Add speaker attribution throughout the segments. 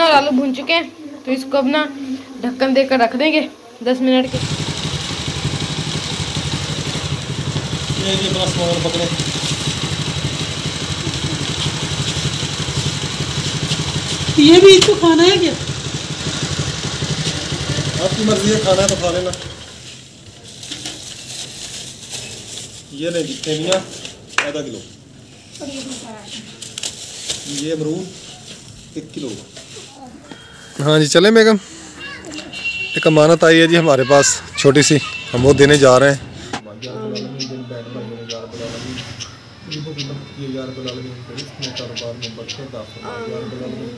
Speaker 1: और आलू भून चुके हैं, तो इसको अब ना ढक्कन देकर रख देंगे 10 मिनट के।
Speaker 2: ये बड़ा सामान पकड़े।
Speaker 3: ये भी इसको खाना है क्या?
Speaker 2: आपकी मर्जी है, खाना है तो खा लेना। ये ले सेवियाँ आधा किलो, ये अमरूद 1 किलो। हाँ जी चले बेगम, एक अमानत आई है जी हमारे पास छोटी सी, हम वो देने जा रहे हैं।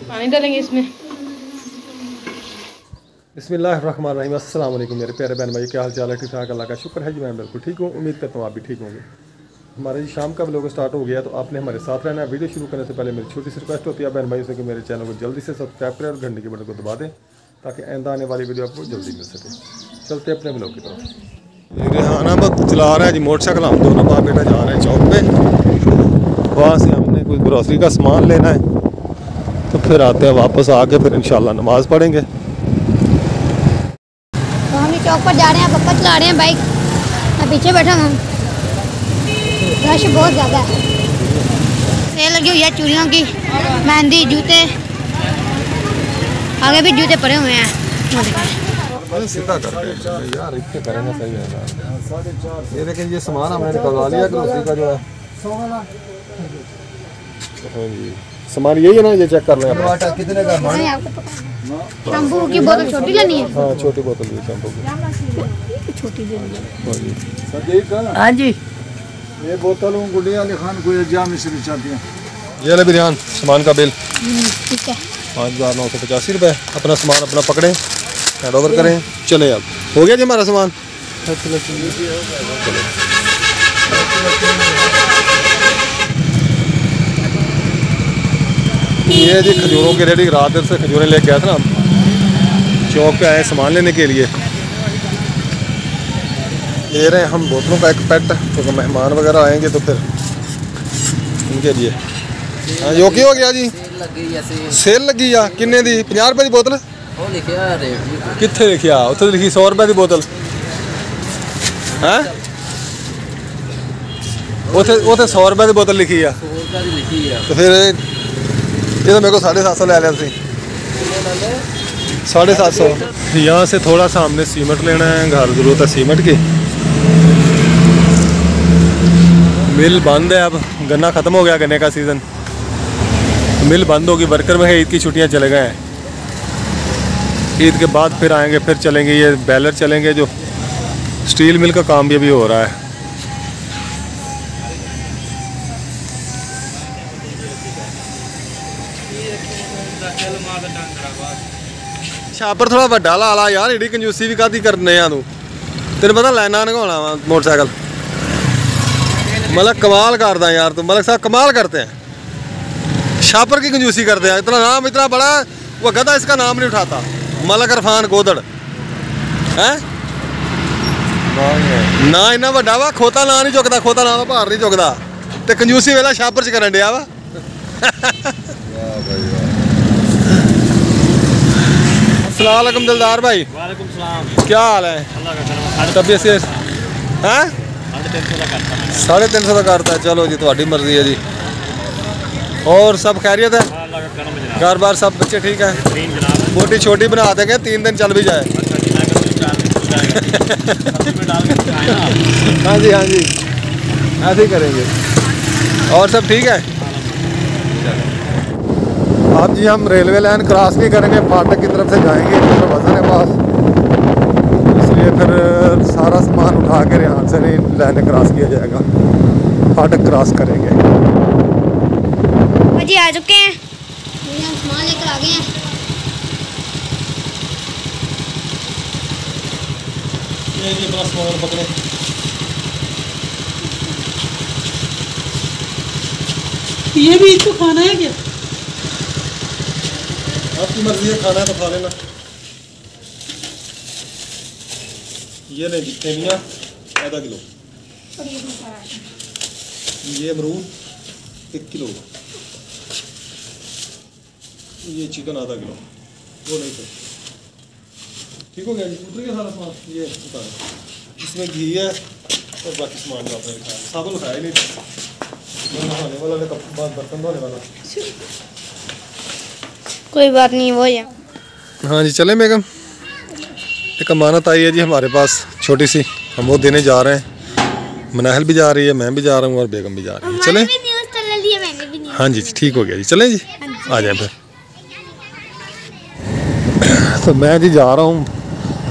Speaker 1: पानी डालेंगे इसमें।
Speaker 2: बिस्मिल्लाहिर्रहमानिर्रहीम। अस्सलाम वालेकुम मेरे प्यारे बहन भाई, क्या हाल चाल है? ठीक ठाक, अल्लाह का शुक्र है जी, मैं बिल्कुल ठीक हूँ। उम्मीद करता हूँ आप भी ठीक होंगे। हमारे जी शाम का व्लॉग स्टार्ट हो गया, तो आपने हमारे साथ रहना है। वीडियो शुरू करने से पहले मेरी छोटी सी रिक्वेस्ट होती है बहन भाई से कि मेरे चैनल को जल्दी से सब्सक्राइब करें और घंटे के बटन को दबा दें, ताकि आइंदा आने वाली वीडियो आपको जल्दी मिल सके। चलते अपने व्लॉग की तरफ। रेहाना बस चला रहा है जी मोटरसाइकिल, हम दोनों बाप बेटा जा रहे हैं चौक पे। वहाँ से हमने कुछ ग्रोसरी का सामान लेना है, तो फिर आते हैं वापस, आके फिर इंशाल्लाह नमाज पढ़ेंगे।
Speaker 4: तो हम चौक पर जा रहे हैं, पप्पा चला रहे हैं बाइक, मैं पीछे बैठा हूँ। रश बहुत ज़्यादा है, सेल लगी हुई है चूड़ियों की, मेहंदी, जूते, आगे भी जूते पड़े हुए हैं।
Speaker 2: सीधा करके यार इतने करेंगे सही है। ये लेकिन ये सामान हमने निकलवा लिया ग्रोसरी का जो है। हाँ जी सामान यही है ना, ये चेक कर लें आप। कितने का?
Speaker 4: शैम्पू की बोतल छोटी लेनी है।
Speaker 2: हाँ छोटी बोतल है शैम्पू की,
Speaker 4: छोटी दे
Speaker 3: दी। हाँ जी ये बोतल गुड़िया खान को जाम मिश्री चाहती हैं।
Speaker 2: ये ले बिरयान सामान का बिल
Speaker 4: ठीक है,
Speaker 2: 5,985 रुपये। अपना सामान अपना पकड़ें, हैंड ओवर करें, चले। अब हो गया जी हमारा सामान। ये जी खजूरों की रेडी, रात देर से खजूरें लेके गया था ना, चौक पे आए सामान लेने के लिए। ले रहे हैं हम बोतलों का एक पैट, क्योंकि मेहमान वगैरह आएंगे तो फिर उनके लिए। हाँ जो की हो गया जी, सेल लगी आ किन्ने दी? 50 रुपये की बोतल कितने लिखी आ? उत्थे लिखी 100 रुपये की बोतल है, उथे 100 रुपये की बोतल लिखी आ। तो फिर ये तो मेरे को 750 ले लिया थी, 750। यहाँ से थोड़ा सा हमने सीमेंट लेना है, घर जरूरत है सीमेंट की। मिल बंद है, अब गन्ना ख़त्म हो गया, गन्ने का सीज़न, मिल बंद होगी। वर्कर में ईद की छुट्टियाँ चले गए हैं, ईद के बाद फिर आएंगे, फिर चलेंगे। ये बैलर चलेंगे, जो स्टील मिल का काम भी अभी हो रहा है। छापर थोड़ा वड्डा ला ला यार, एडी कंजूसी भी कादी करने आ तू? तेन पता लाइना नगाना वा मोटरसाइकिल, मतलब कमाल करदा यार तू, मलिक साहब कमाल करते हैं। छापर की कंजूसी करते हैं, इतना नाम इतना बड़ा वो गधा, इसका नाम नहीं उठाता। मलिक इरफान गोदड़ है ना, इन्ना वड्डा वा, खोता ना नहीं चुकदा, खोता ना भार नहीं चुकदा, ते कंजूसी वेला छापर च करन दिया वा। अस्सलाम वालेकुम दिलदार भाई।
Speaker 5: वालेकुम सलाम।
Speaker 2: क्या हाल है? तबीयत से हैं? 350 का करता है। चलो जी तुम्हारी मर्जी है जी। और सब खैरियत है? घर बार सब बच्चे ठीक है? मोटी छोटी बना देंगे, 3 दिन चल भी जाए। हाँ जी हाँ जी ऐसे ही करेंगे। और सब ठीक है? अब जी हम रेलवे लाइन क्रॉस नहीं करेंगे, फाटक की तरफ से जाएंगे, वजन है पास, इसलिए फिर सारा सामान उठा के यहाँ से नहीं लाइन क्रॉस किया जाएगा, फाटक क्रॉस करेंगे।
Speaker 4: जी आ चुके हैं, हम सामान लेकर आ गए हैं।
Speaker 2: ये बड़ा सामान पकड़े।
Speaker 3: ये भी इसको खाना है क्या?
Speaker 2: आपकी मर्जी है, खाना है तो खा लेना। ये ले सेवियाँ आधा किलो, ये अमरूद 1 किलो, ये चिकन आधा किलो, वो नहीं थे। ठीक हो गया जी, उतर गया सारा सामान। ये उतारे, इसमें घी है और बाकी सामान जो आपने दिखाया, साबुन खाया नहीं था, नहाने वाला ने बर्तन धोने वाला।
Speaker 4: कोई बात नहीं, वो है।
Speaker 2: हाँ जी चलें बेगम, एक अमानत आई है जी हमारे पास छोटी सी, हम वो देने जा रहे हैं। मनाहल भी जा रही है, मैं भी जा रहा हूँ और बेगम भी जा रही है। चलें? हाँ जी ठीक हो गया जी, चलें जी, आ जाए फिर। तो मैं जी जा रहा हूँ,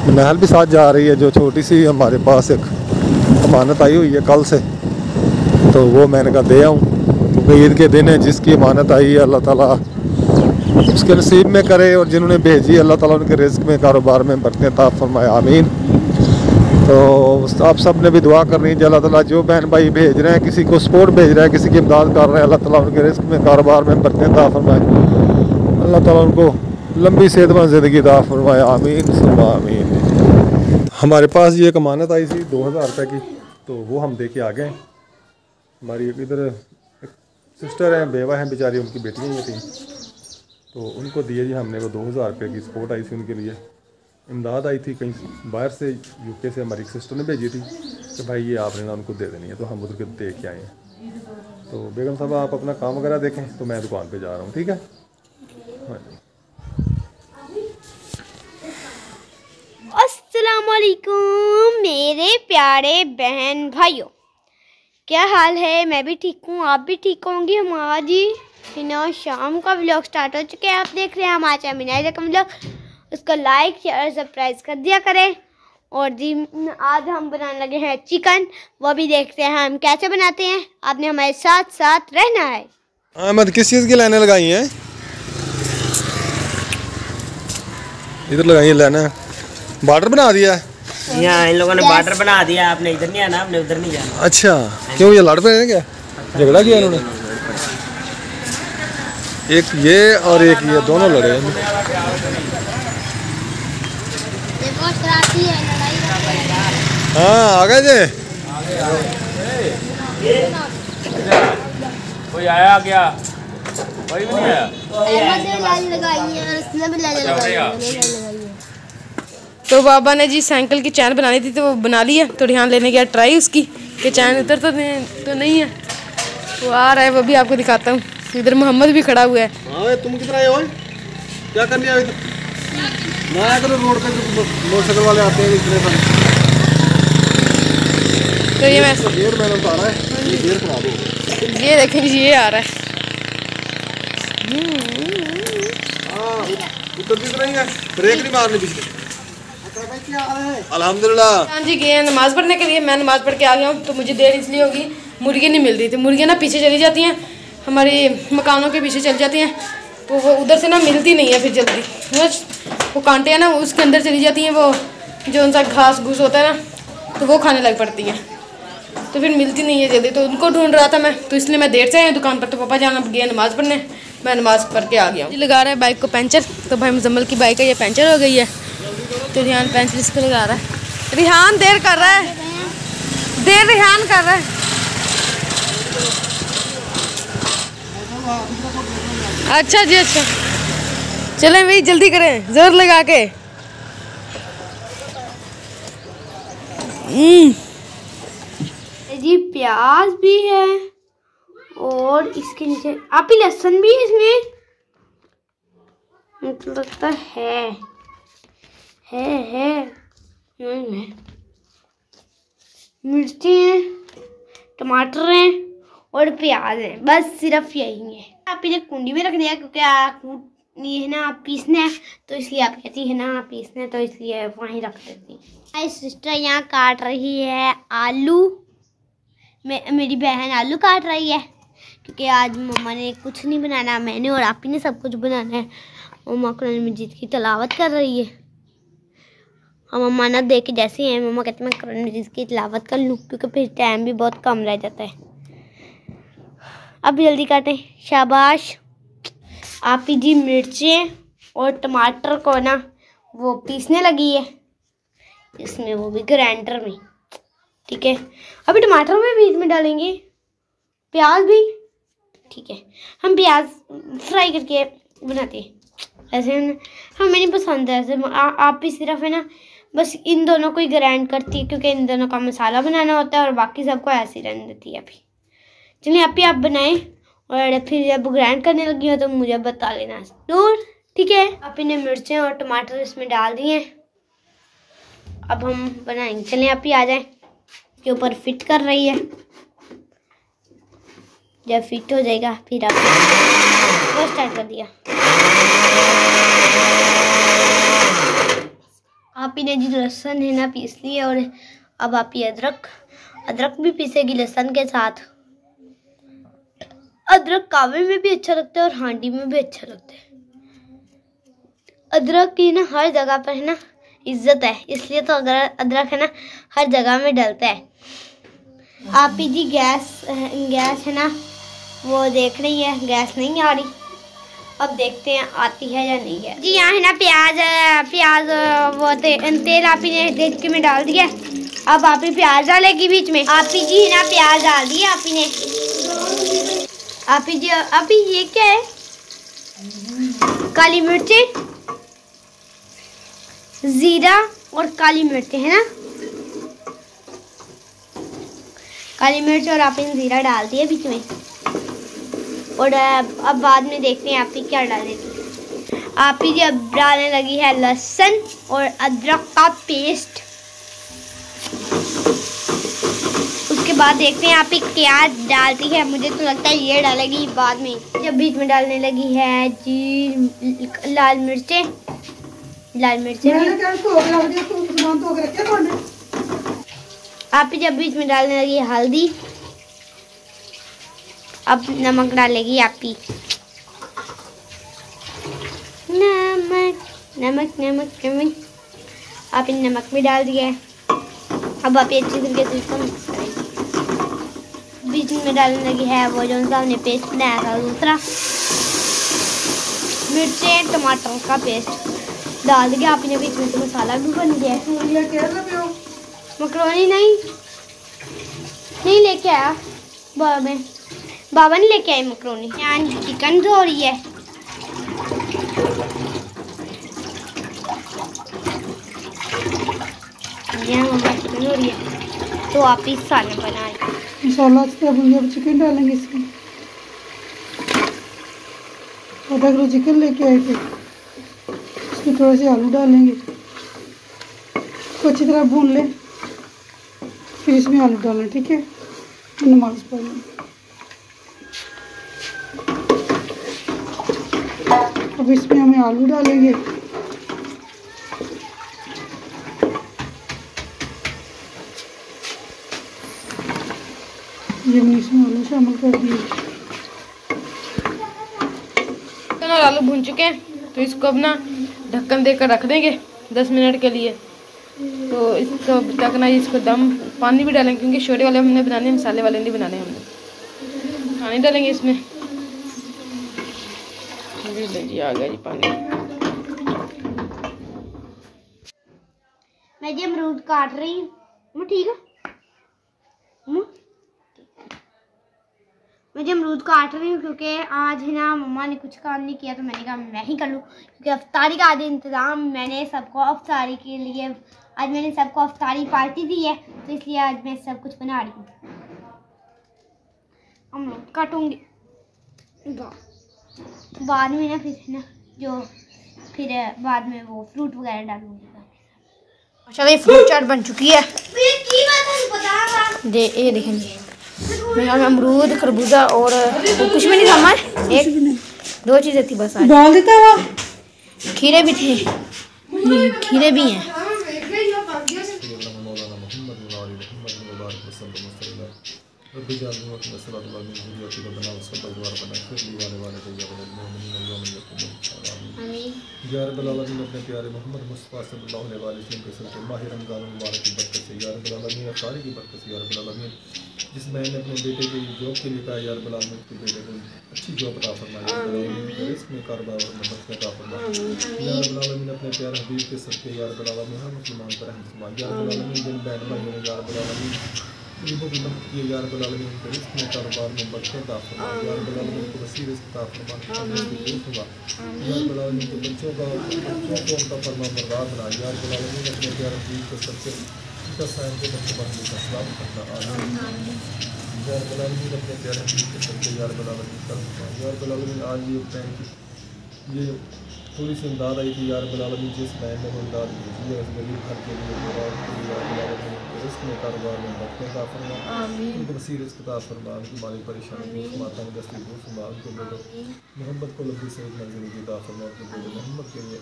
Speaker 2: मनाहल भी साथ जा रही है। जो छोटी सी हमारे पास एक अमानत आई हुई है कल से, तो वो मैंने कहा दे आऊँ, क्योंकि ईद के दिन है। जिसकी अमानत आई है अल्लाह ताला उसके नसीब में करे, और जिन्होंने भेजी अल्लाह ताला उनके रिज़्क़ में, कारोबार में बरकत अता फरमाए, आमीन। तो आप सब ने भी दुआ करनी है, अल्लाह ताला जो बहन भाई भेज रहे हैं, किसी को सपोर्ट भेज रहे हैं, किसी की इमदाद कर रहे हैं, अल्लाह ताला उनके रिज़्क़ में, कारोबार में बरकत अता फरमाए, अल्लाह ताला उनको लंबी सेहतमंद ज़िंदगी अता फरमाए, आमीन सुम्मा आमीन। हमारे पास ये एक अमानत आई थी 2000 रुपये की, तो वो हम दे के आ गए। हमारी इधर एक सिस्टर हैं, बेवा हैं बेचारी, उनकी बेटियाँ ये थी, तो उनको दिए जी हमने। वो 2000 रुपये की सपोर्ट आई थी उनके लिए, इमदाद आई थी कहीं बाहर से, यूके से हमारी सिस्टर ने भेजी थी कि भाई ये आपने ना उनको दे देनी है, तो हम उधर के दे के आए हैं। तो बेगम साहब आप अपना काम वगैरह देखें, तो मैं दुकान पे जा रहा हूँ, ठीक है? हाँ जी।
Speaker 4: अस्सलामुअलैकुम मेरे प्यारे बहन भाइयों, क्या हाल है? मैं भी ठीक हूँ, आप भी ठीक होंगे। हमारा जी ना शाम का व्लॉग स्टार्ट हो चुके हैं, आप देख रहे हैं हमारे चैनल मिनाज का व्लॉग, उसको लाइक शेयर सब्सक्राइब कर दिया करें। और जी आज हम बनाने लगे हैं चिकन, वो भी देखते हैं हम कैसे बनाते हैं। आपने हमारे साथ साथ रहना है।
Speaker 2: अहमद किस चीज़ की लाइनें लगाई हैं? इधर लगाई है लाइनें, बॉर्डर बना दिया है
Speaker 5: यहाँ इन लोगों ने बॉर्डर बना दिया, आपने इधर नहीं आना, आपने उधर नहीं जाना।
Speaker 2: अच्छा, क्यों ये लड़ रहे हैं क्या? झगड़ा किया इन्होंने? एक ये और एक ये दोनों लड़े हैं। हाँ आ गए जे,
Speaker 6: कोई आया क्या? कोई भी नहीं आया।
Speaker 1: तो बाबा ने जी साइकिल की चैन बनानी थी, तो वो बना ली है। तो रिहान लेने गया ट्राई उसकी कि चैन उतर तो नहीं है। वो आ रहा है, वो भी आपको दिखाता हूँ। इधर मोहम्मद भी खड़ा हुआ है।
Speaker 2: हाँ तुम किधर आए हो? क्या करने आए? ना आया करो रोड पे, मोटरसाइकिल वाले आते हैं इतने सारे।
Speaker 1: तो ये मैं
Speaker 2: गेयर मैंने उतारा है, ये गेयर खराब हो,
Speaker 1: ये देखें जी, ये आ रहा है।
Speaker 2: हाँ उतरती तो नहीं है, ब्रेक नहीं मारनी पिछले। अल्हम्दुलिल्लाह।
Speaker 1: हाँ जी गए नमाज़ पढ़ने के लिए, मैं नमाज़ पढ़ के आ गया हूँ। तो मुझे देर इसलिए होगी, मुर्गी नहीं मिल रही थी। मुर्गियाँ ना पीछे चली जाती हैं, हमारी मकानों के पीछे चल जाती हैं, तो वो उधर से ना मिलती नहीं है फिर जल्दी। वो कांटे हैं ना, उसके अंदर चली जाती हैं, वो जो उनका घास घूस होता है ना, तो वो खाने लग पड़ती हैं, तो फिर मिलती नहीं है जल्दी। तो उनको ढूंढ रहा था मैं, तो इसलिए मैं देर से आया दुकान पर। तो पापा जाना गया नमाज़ पढ़ने, मैं नमाज़ पढ़ के आ गया हूँ। लगा रहा है बाइक को पंचर, तो भाई मुजम्मल की बाइक है ये पंचर हो गई है, तो रिहान पेंसिल इसको लगा रहा है। रिहान देर कर रहा है, देर रिहान कर रहा है। अच्छा जी अच्छा, चलें भाई जल्दी करें, जोर लगा के।
Speaker 4: जी प्याज भी है और इसके नीचे आप ही लहसुन भी है इसमें, मुझे लगता है नहीं, मिर्ची है, टमाटर हैं और प्याज है, बस सिर्फ यही है। आप इन्हें कुंडी में रख दिया क्योंकि ये है ना पीसना है, तो इसलिए आप कहती है ना पीसना है, तो इसलिए वहीं रख देती है। मेरी सिस्टर यहाँ काट रही है आलू, मेरी बहन आलू काट रही है, क्योंकि आज मम्मा ने कुछ नहीं बनाना, मैंने और आप ही ने सब कुछ बनाना है। मम्मा कुरान मजीद की तिलावत कर रही है। हम मम्मा ना देख के जैसे हैं, मम्मा कहते हैं मैं कुरान मजीद की तिलावत कर लूँ, क्योंकि फिर टाइम भी बहुत कम रह जाता है। अब जल्दी काटें, शाबाश। आप ही जी मिर्चें और टमाटर को ना वो पीसने लगी है इसमें, वो भी ग्राइंडर में, ठीक है। अभी टमाटर में भी इसमें डालेंगे, प्याज भी, ठीक है। हम प्याज फ्राई करके बनाते हैं। ऐसे हमें नहीं पसंद है ऐसे। आप भी सिर्फ है ना बस इन दोनों को ही ग्राइंड करती है, क्योंकि इन दोनों का मसाला बनाना होता है और बाकी सबको ऐसे ही रहने देती है। अभी चलिए आप बनाएं और फिर जब ग्राइंड करने लगी हो तो मुझे बता लेना जरूर, ठीक है। आप इन्हें मिर्चें और टमाटर इसमें डाल दिए, अब हम बनाएंगे। चलिए आप ही आ जाएं, के ऊपर फिट कर रही है। जब फिट हो जाएगा फिर आप स्टार्ट कर दिया। आप ही ने जी लहसुन है ना पीस लिए और अब आप ये अदरक भी पीसेगी लहसुन के साथ। अदरक कावे में भी अच्छा लगता है और हांडी में भी अच्छा लगता है। अदरक की ना हर जगह पर है ना इज्जत है, इसलिए तो अगर अदरक है ना हर जगह में डलता है। आप ही जी गैस है ना वो देख रही है, गैस नहीं आ रही। अब देखते हैं आती है या नहीं है। जी यहाँ है ना प्याज वो तेल आप ही ने देख में डाल दिया। अब आप ही प्याज डालेगी बीच में। आप ही जी है ना प्याज डाल दिया आप ही ने। आप ही जी आप ही ये क्या है? काली मिर्चें, जीरा और काली मिर्चें है ना, काली मिर्च और आप इन जीरा डाल दिए बीच में। और अब बाद में देखते हैं आप ही क्या डालेगी। आप ही अब डालने लगी है लहसुन और अदरक का पेस्ट। उसके बाद देखते हैं आप ही क्या डालती है। मुझे तो लगता है ये डालेगी बाद में। जब बीच में डालने लगी है जी लाल मिर्चें आप ही जब बीच में डालने लगी हल्दी। अब नमक डालेगी आप ही। नमक आप इन नमक भी डाल दिया है। अब आप अच्छी तरीके से इसको मिक्स करेंगे। बीच में डालने लगी है वो जो हमने पेस्ट बनाया था दूसरा, मिर्चें टमाटर का पेस्ट डाल दिया आप ने। बीच में तो मसाला भी बन गया है। मकरोनी नहीं लेके आया बाबा ने लेके आए मकरोनी। यहाँ चिकन धो रही है। चिकन हो रही है तो आप इस सालन बना रहे।
Speaker 7: इंशाल्लाह चिकन डालेंगे इसमें। आधा किलो चिकन लेके आए थे, इसमें थोड़े से आलू डालेंगे, इसको अच्छी तरह भून लें, फिर इसमें आलू डालें, ठीक है। नमाज पढ़ लें। अब इसमें हमें आलू डालेंगे। ये हमने इसमें आलू शामिल कर दिए।
Speaker 1: आलू भून चुके हैं तो इसको अब ना ढक्कन देकर रख देंगे 10 मिनट के लिए। तो इसको तक ना इसको दम पानी भी डालेंगे, क्योंकि छोटे वाले हमने बनाने, मसाले वाले नहीं बनाने हमने। पानी डालेंगे इसमें। जी आ गया जी पानी।
Speaker 4: मैं जी अमरूद काट रही हूँ, ठीक है। मैं जी अमरूद काट रही हूँ क्योंकि आज है ना मम्मा ने कुछ काम नहीं किया तो मैंने कहा मैं ही कर लूँ, क्योंकि अफ्तारी का आज इंतज़ाम मैंने सबको अफ्तारी के लिए, आज मैंने सबको अफ्तारी पार्टी दी है तो इसलिए आज मैं सब कुछ बना रही हूँ। अमरूद काटूँगी बाद में ना, फिर ना फिर बाद में वो फ्रूट वगैरह डालूंगी।
Speaker 1: चलो ये फ्रूट चाट बन चुकी है। ये देखेंगे मेरे अमरूद खरबूजा और कुछ भी नहीं था हमारे, एक दो चीज़ें थी बस।
Speaker 7: डाल देता हुआ
Speaker 1: खीरे भी थे, खीरे भी हैं।
Speaker 2: या रब्बल आलमीन अपने प्यारे मोहम्मद मुस्तफ़ा सल्लल्लाहु अलैहि वसल्लम के सल्लल्लाहु माह रमज़ान मुबारक की बरकत से, या रब्बल आलमीन अफ्तारी की बरकत से, या रब्बल आलमीन जिस बहन ने अपने बेटे की जॉब के लिए कहा, या रब्बल आलमीन के बेटे को अच्छी जॉब अता फरमाए, या रब्बल आलमीन रिस्क में कारोबार और बरकत अता फरमाए, या रब्बल आलमीन अपने प्यारे हबीब के सदक़े, या रब्बल आलमीन हर मुसलमान पर रहम फरमाए, या रब्बल आलमीन जिन बहन भाइयों ने या रब्बल आलमीन गरीबों की मदद किए या रब्बल आलमीन, उनके रिस्क में कारोबार में बरकत अता फरमा या रब्बल आलमीन, उनको वसीअ रिस्क अता फरमा या रब्बल आलमीन, के बच्चों को उनका फरमा बरदार बना या रब्बल आलमीन, अपने प्यारे हबीब के सबसे उनका साइन के बच्चे बनने का सलाम करना आमीन या रब्बल आलमीन, अपने प्यारे हबीब के सबसे या रब्बल आलमीन कर या रब्बल आलमीन। आज ये बैंक की ये थोड़ी सी इमदाद आई थी या रब्बल आलमीन, जिस बैंक में वो इमदाद भेजी है उस गरीब घर के लिए या रब्बल आलमीन, रिस्क में कारोबार में बरकत अता फरमा, उनको वसीअ रिस्क अता फरमा, उनकी माली परेशानी दूर फरमा, तंग दस्ती दूर फरमा, उनके बेटे मोहम्मद को लंबी सेहत मंजिल अता फरमा, उनके बेटे मोहम्मद के लिए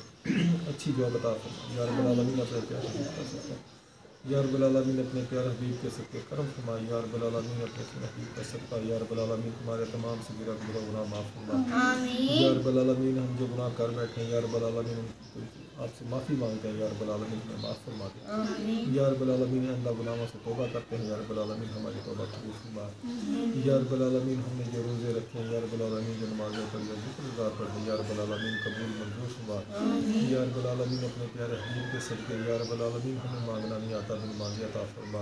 Speaker 2: अच्छी जॉब अता फरमा या रब्बल आलमीन, अपने प्यारे हबीब कर सकता या रब्बल आलमीन, अपने प्यारे हबीब के सबके करम फरमा या रब्बल आलमीन, अपने हबीब का सदका या रब्बल आलमीन, हमारे तमाम सगीरा कबीरा गुनाह माफ़ फरमा या रब्बल आलमीन। हम जो गुनाह कर बैठे हैं या रब्बल आलमीन, आपसे माफ़ी मांगते हैं या रब्बल आलमीन, हमें माफ़ फरमा दें या रब्बल आलमीन। अल्लाह गुनाहों से तौबा करते हैं या रब्बल आलमीन, हमारी तौबा कबूल फरमा या रब्बल आलमीन। हमने जो रोज़े रखे हैं या रब्बल आलमीन, जो नमाज़ें पढ़ी या ज़िक्र पढ़े या रब्बल आलमीन, कबूल मंजूर फरमा या रब्बल आलमीन, अपने प्यारे हबीब के सदके या रब्बल आलमीन, हमें मांगना नहीं आता बिन मांगे अता फरमा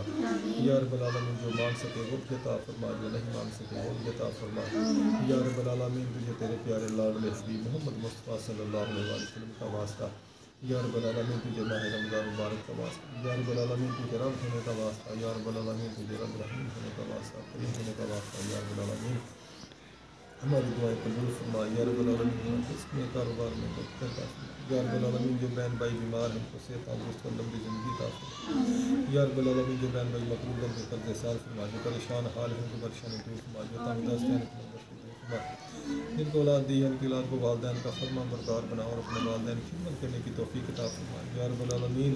Speaker 2: या रब्बल आलमीन। जो मांग सके वो भी अता फरमा, जो नहीं मांग सके वो भी अता फरमा या रब्बल आलमीन। तुझे तेरे प्यारे लाडले हबीब मोहम्मद मुस्तफ़ा सल्लल्लाहु अलैहि वसल्लम का वास्ता या रब्बल आलमीन, तुझे माह रमज़ान मुबारक का वास्ता या रब्बल आलमीन, तुझे रब होने का वास्ता या रब्बल आलमीन, तुझे रब रहीम होने का वास्ता, करीम होने का वास्ता या रब्बल आलमीन। हमारी दुआएं कबूल फरमा या रब्बल आलमीन, इसमें कारोबार में बरकत अता या रब्बल आलमीन। जो बहन भाई बीमार हैं उनको सेहत तंदुरुस्त और लंबी ज़िंदगी अता फरमा या रब्बल आलमीन। जो बहन भाई मकरूज़ हैं उनको कर्ज़ साल फरमा, जो परेशान हाल हैं उनको परेशानी दूर फरमा, जो तंगदस्त हैं उनको दूर फरमा, जिनको औलाद दी है उनकी औलाद को वालिदैन का फरमा बरदार बना और अपने वालिदैन की खिदमत करने की तौफीक अता फरमा या रब्बल आलमीन।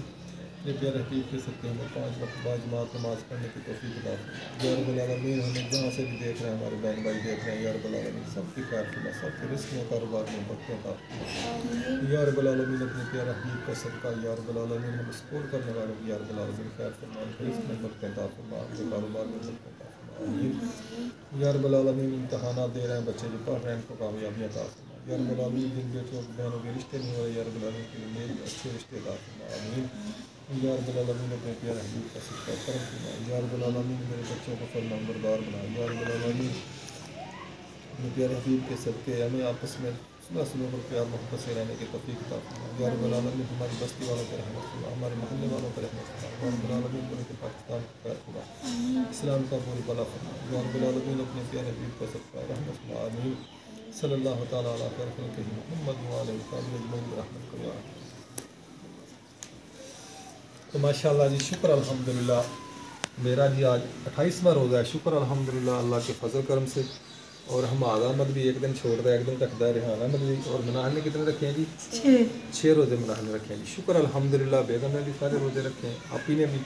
Speaker 2: अपने प्यारे हबीब के सदके हमें 5 वक्त बाद जमात नमाज़ पढ़ने की तौफीक अता फरमा या रब्बल आलमीन। हमें जहाँ से भी देख रहे हैं, हमारे बहन भाई देख रहे हैं या रब्बल आलमीन, सबकी खैर फरमा, सबके रिस्क में कारोबार में बरकत अता फरमा या रब्बल आलमीन। अपने प्यारे हबीब का सदका या रब्बल आलमीन, हम सपोर्ट करने वालों की या रब्बल आलमीन खैर फरमा, उनके रिस्क में बरकत अता फरमा, उनके कारोबार में बरकत अता फरमा या रब्बल आलमीन। इम्तहानात दे रहे हैं बच्चे जो पढ़ रहे हैं, उनको कामयाबी अता फरमा या रब्बल आलमीन। जिन बेटियों बहनों के रिश्ते नहीं हो रहे या रब्बल आलमीन, के लिए अच्छे रिश्ते अता फरमा आमीन या रब्बल आलमीन। अपने प्यारे हबीब का सदका करम फरमा या रब्बल आलमीन, मेरे बच्चों को फरमाबरदार बना या रब्बल आलमीन। अपने प्यारे हबीब के सदके हमें आपस में सुलह पर प्यार मोहब्बत से रहने की तौफीक अता फरमा या रब्बल आलमीन। हमारी बस्ती वालों पर रहमत फरमा, हमारे मोहल्ले वालों पर रहमत फरमा या रब्बल आलमीन। पूरे पाकिस्तान को खैर फरमा, इस्लाम का पूरी भला फरमा या रब्बल आलमीन। अपने प्यारे हबीब का सदका रहमत फरमा आमीन सल्लल्लाहु तआला अलैहि वसल्लम मोहम्मद व आलिहि अजमईन रहमत फरमा। तो माशाअल्लाह जी, शुक्र अल्हम्दुलिल्लाह। मेरा जी आज 28वां रोज़ा है, शुक्र अल्हम्दुलिल्लाह अल्लाह के फजल करम से। और हम अहमद भी एक दिन छोड़ रहा है, एक दिन रखता है रेहान अहमद भी। और मनाहल ने कितने रखे हैं जी? 6 रोज़े मनाहल ने रखे हैं जी, शुक्र अल्हम्दुलिल्लाह। बेगम ने भी सारे रोज़े रखे हैं, आप ही ने भी।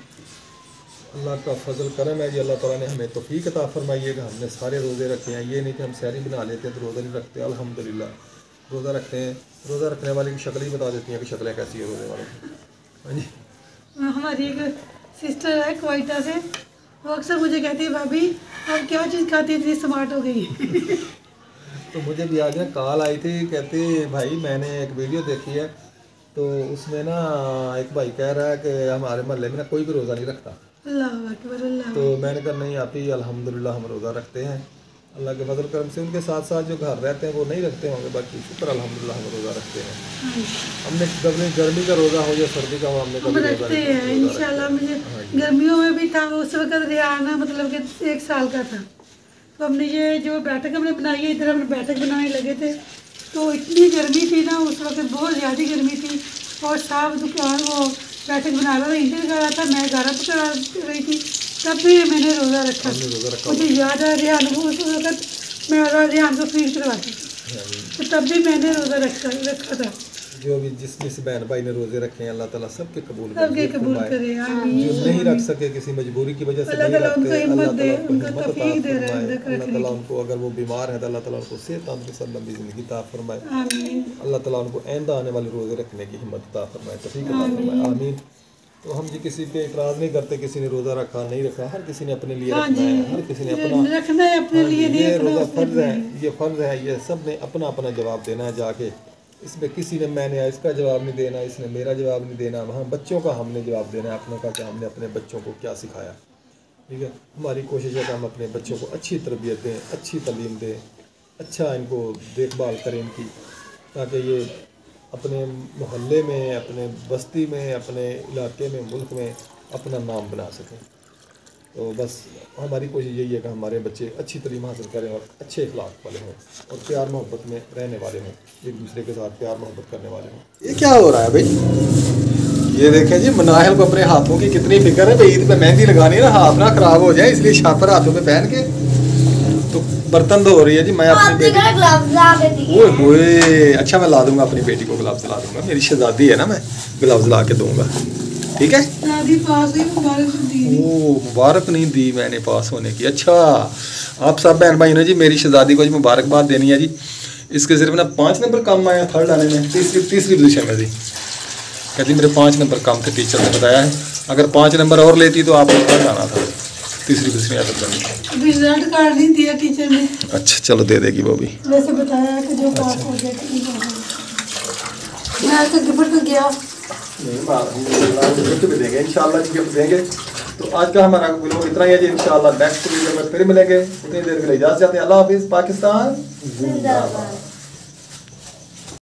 Speaker 2: अल्लाह का फजल करम है जी, अल्लाह ताला ने हमें तौफीक अता फरमाई है कि हमने सारे रोज़े रखे हैं। ये नहीं कि हम सहरी बना लेते हैं तो रोज़ा नहीं रखते, अल्हम्दुलिल्लाह रोज़ा रखते हैं। रोज़ा रखने वाले की शक्ल ही बता देती हैं कि शक्लें कैसी है रोज़े वालों की। हाँ जी,
Speaker 7: हमारी एक सिस्टर है क्वाइटा से, वो अक्सर मुझे कहती है भाभी आप क्या चीज़ खाती है इतनी स्मार्ट हो गई।
Speaker 2: तो मुझे भी आज कॉल आई थी, कहते भाई मैंने एक वीडियो देखी है तो उसमें ना एक भाई कह रहा है कि हमारे मोहल्ले में ना कोई भी रोज़ा नहीं रखता।
Speaker 7: अल्लाह अकबर अल्लाह।
Speaker 2: तो मैंने कहा नहीं आप ही अल्हम्दुलिल्लाह हम रोज़ा रखते हैं अल्लाह के फजल करम से। उनके साथ साथ जो घर रहते हैं वो नहीं रखते होंगे, बाकी शुक्र अल्हम्दुलिल्लाह हम रोज़ा रखते हैं। हमने कभी गर्मी का रोज़ा हो या सर्दी का हो, हमने
Speaker 7: हम रखते हैं इंशाल्लाह। मुझे गर्मियों में भी था, उस वक्त रियाना मतलब कि 1 साल का था। तो हमने ये जो बैठक हमने बनाई है, इधर हमने बैठक बनाने लगे थे तो इतनी गर्मी थी ना उस वक्त, बहुत ज़्यादा गर्मी थी। और साहब दुकान वो बैठक बना रहा था, इंटर कर रहा था, मैं गारा पकड़ा रही थी, तब भी मैंने रोज़ा रखा। मुझे याद है रिहान को उस वक्त मैं रिहान को फील करवाती थी, तो तब भी मैंने रोज़ा रखा था।
Speaker 2: जो भी जिस बहन भाई ने रोज़े रखे हैं अल्लाह ताला सबके कबूल
Speaker 7: करे,
Speaker 2: जो नहीं रख सके किसी मजबूरी की वजह से नहीं रखते, अल्लाह ताला उनको, अगर वो बीमार है तो अल्लाह ताला उनको सेहत तंदुरुस्त लंबी ज़िंदगी अता फरमाए। अल्लाह ताला उनको आइंदा आने वाले रोज़े रखने की हिम्मत अता फरमाए, तौफीक अता फरमाए, आमीन। तो हम जी किसी पे इतराज़ नहीं करते, किसी ने रोज़ा रखा नहीं रखा, हर किसी ने अपने लिए रखना है, हर किसी ने अपना
Speaker 7: रखना है अपने लिए।
Speaker 2: ये रोज़ा फ़र्ज़ है, ये फ़र्ज़ है, ये सब ने अपना अपना जवाब देना है जाके। इसमें किसी ने मैंने इसका जवाब नहीं देना, इसने मेरा जवाब नहीं देना। वहाँ बच्चों का हमने जवाब देना है अपने का, कि हमने अपने बच्चों को क्या सिखाया ठीक है। हमारी कोशिश है कि हम अपने बच्चों को अच्छी तरबियत दें, अच्छी तालीम दें, अच्छा इनको देखभाल करें इनकी, ताकि ये अपने मोहल्ले में, अपने बस्ती में, अपने इलाके में, मुल्क में अपना नाम बना सकें। तो बस हमारी कोशिश यही है कि हमारे बच्चे अच्छी तालीम हासिल करें और अच्छे अखलाक वाले हों और प्यार मोहब्बत में रहने वाले हों, एक दूसरे के साथ प्यार मोहब्बत करने वाले हों। ये क्या हो रहा है भाई? ये देखें जी, मनाहिल को अपने हाथों की कितनी फिक्र है भाई। ईद पे मेहंदी लगानी है ना, हाथ ना खराब हो जाए, इसलिए शापर हाथों में पहन के तो बर्तन धो रही है जी। मैं अपनी बेटी ओए अच्छा मैं ला दूंगा, अपनी बेटी को ग्लव्स ला दूंगा, मेरी शहजादी है ना, मैं ग्लव्स ला के दूंगा, ठीक है। ओ मुबारक नहीं दी मैंने पास होने की। अच्छा आप सब बहन भाई ने जी मेरी शहजादी को जी मुबारकबाद देनी है जी। इसके सिर्फ ना 5 नंबर कम आया थर्ड आने में, तीसरी पोजीशन में थी। कहती मेरे 5 नंबर कम थे, टीचर ने बताया है, अगर 5 नंबर और लेती तो आपको थर्ड आना था, तीसरी पोजीशन में आता।
Speaker 7: रिजल्ट कार्ड नहीं दिया टीचर ने।
Speaker 2: अच्छा चलो दे देगी वो भी,
Speaker 7: वैसे बताया कि जो पास हो गया मैं तो गिफ्ट तो गया
Speaker 2: नहीं, गिफ्ट भी देंगे इंशाल्लाह, गिफ्ट देंगे। तो आज का हमारा व्लॉग इतना ही है जी। इंशाल्लाह नेक्स्ट वीडियो में फिर मिलेंगे। उतनी देर के लिए इजाज़त चाहते हैं। अल्लाह हाफिज़। पाकिस्तान जिंदाबाद।